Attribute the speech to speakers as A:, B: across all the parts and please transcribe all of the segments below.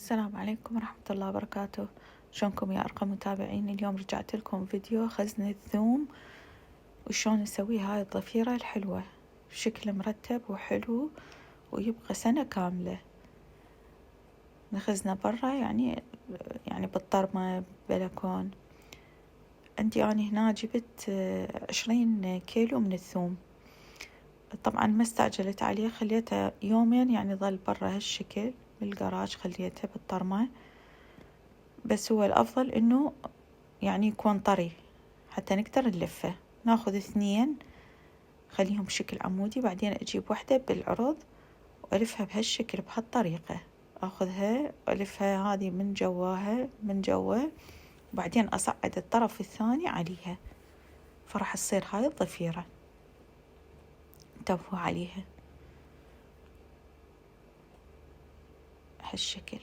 A: السلام عليكم ورحمة الله وبركاته. شلونكم يا أرقى متابعين؟ اليوم رجعت لكم فيديو خزن الثوم وشون نسوي هاي الضفيرة الحلوة بشكل مرتب وحلو ويبقى سنة كاملة. نخزنه برا يعني بالطرمة بلكون. عندي أنا هنا جبت 20 كيلو من الثوم. طبعا ما استعجلت عليه، خليته يومين يعني ظل برا هالشكل بالجراج، خليته بالطرمة. بس هو الأفضل إنه يعني يكون طري حتى نقدر نلفه. ناخذ 2 خليهم بشكل عمودي، بعدين أجيب واحدة بالعرض وألفها بهالشكل بهالطريقة. أخذها وألفها هذه من جواها من جوا، وبعدين أصعد الطرف الثاني عليها، فراح تصير هاي الضفيرة. انتبهوا عليها هالشكل.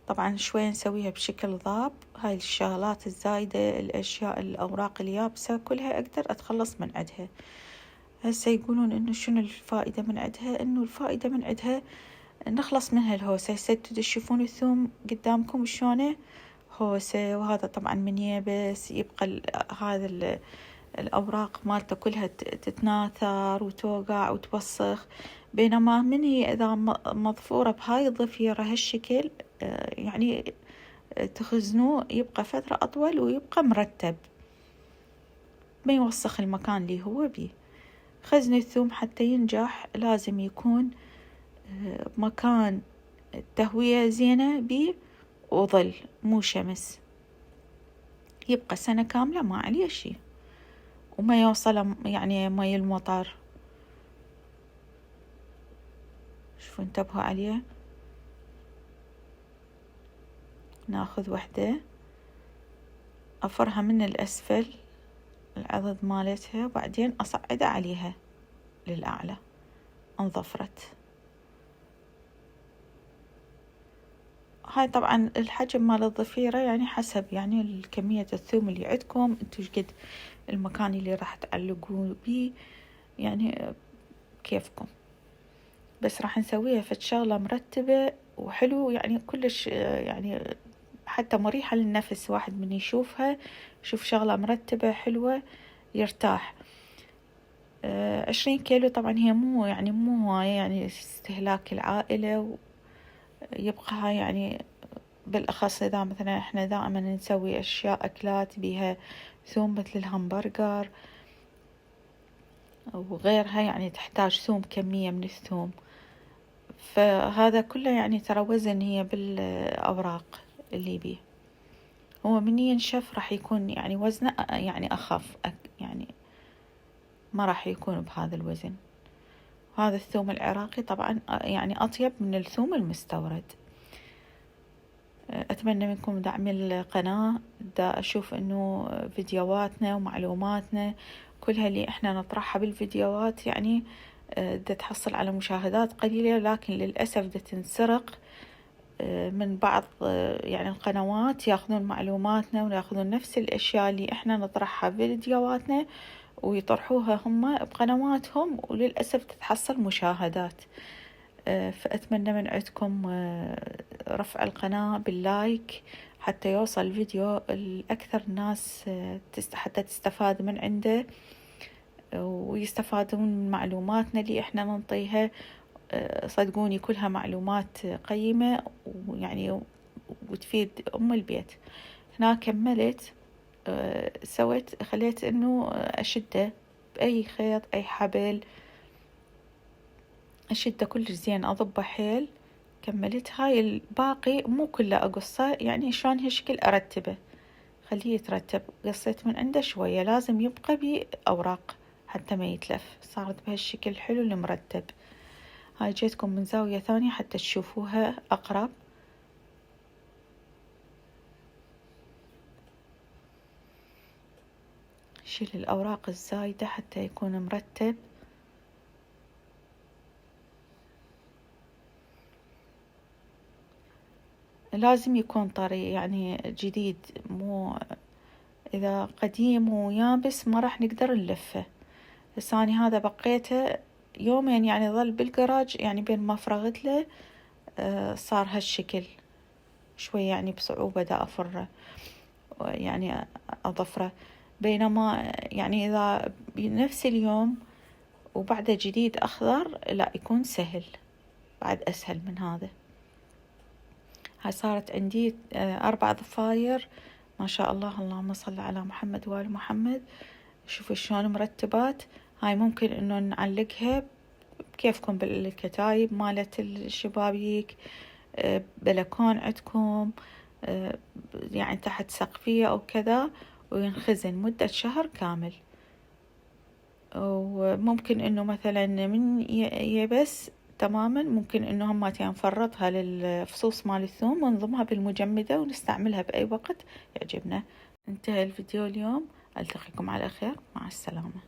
A: طبعا شوي نسويها بشكل ضاب. هاي الشغلات الزايدة، الأشياء الأوراق اليابسة كلها أقدر أتخلص من عندها. هسه يقولون إنه شنو الفائدة من عندها؟ إنه الفائدة من عندها نخلص من هالهوسة. هسه تشوفون الثوم قدامكم شلونه هوسة، وهذا طبعا من يبس يبقى هذا الأوراق مالته كلها تتناثر وتوقع وتوسخ. بينما من هي إذا مضفورة بهاي الضفيرة هالشكل، يعني تخزنوه يبقى فترة أطول ويبقى مرتب، ما يوسخ المكان اللي هو بيه. خزن الثوم حتى ينجح لازم يكون مكان تهوية زينة بيه وظل، مو شمس. يبقى سنة كاملة ما عليه شي، وما يوصل يعني مي المطر. شوفوا انتبهوا عليه. ناخذ وحدة أفرها من الأسفل العضد مالتها، وبعدين أصعد عليها للأعلى. انظفرت. هاي طبعا الحجم مال الضفيرة يعني حسب يعني كمية الثوم اللي عندكم انتو، قد المكان اللي راح تعلقوه بيه يعني كيفكم. بس راح نسويها في شغلة مرتبة وحلو، يعني كلش يعني حتى مريحة للنفس. واحد من يشوفها يشوف شغلة مرتبة حلوة يرتاح. 20 كيلو طبعا هي مو هواية يعني استهلاك العائلة، ويبقى يعني بالأخص إذا مثلا إحنا دائما نسوي أشياء أكلات بيها ثوم مثل الهمبرجر وغيرها، يعني تحتاج ثوم، كمية من الثوم. فهذا كله يعني ترى وزن هي بالأوراق اللي بيه. هو من ينشف راح يكون يعني وزنه يعني أخف، يعني ما راح يكون بهذا الوزن. هذا الثوم العراقي طبعا يعني أطيب من الثوم المستورد. أتمنى منكم دعم القناة. دا أشوف إنه فيديوهاتنا ومعلوماتنا كلها اللي إحنا نطرحها بالفيديوهات يعني دا تحصل على مشاهدات قليلة، لكن للأسف دا تنسرق من بعض يعني القنوات، ياخذون معلوماتنا وياخذون نفس الأشياء اللي إحنا نطرحها بفيديوهاتنا ويطرحوها هم بقنواتهم، وللأسف تتحصل مشاهدات. فأتمنى من عندكم رفع القناة باللايك حتى يوصل الفيديو لأكثر ناس، حتى تستفاد من عنده ويستفادون من معلوماتنا اللي إحنا ننطيها. صدقوني كلها معلومات قيمة ويعني وتفيد أم البيت. هنا كملت، خليت إنه أشده بأي خيط أي حبل، أشده كلش زين، أضبه حيل. كملت. هاي الباقي مو كله أقصه، يعني شلون هالشكل أرتبه، خليه يترتب. قصيت من عنده شوية، لازم يبقى بأوراق حتى ما يتلف. صارت بهالشكل حلو المرتب. هاي جيتكم من زاوية ثانية حتى تشوفوها أقرب. شيل الأوراق الزايدة حتى يكون مرتب. لازم يكون طري يعني جديد، مو إذا قديم ويابس ما راح نقدر نلفه. ثاني هذا بقيته يومين يعني ظل بالجراج، يعني بين ما فرغت له صار هالشكل شوي يعني بصعوبة دا أفره يعني أضفره. بينما يعني إذا بنفس اليوم وبعده جديد أخضر لا يكون سهل، بعد أسهل من هذا. هاي صارت عندي 4 ضفاير ما شاء الله، اللهم صل على محمد وآل محمد. شوفوا شلون مرتبات. هاي ممكن إنه نعلقها بكيفكم بالكتايب مالت الشبابيك، بلكون عندكم، يعني تحت سقفية أو كذا، وينخزن مدة شهر كامل. وممكن إنه مثلا من يبس تماما ممكن إنه هماتين نفرطها للفصوص مال الثوم ونضمها بالمجمدة ونستعملها بأي وقت يعجبنا. انتهى الفيديو اليوم، ألتقيكم على خير، مع السلامة.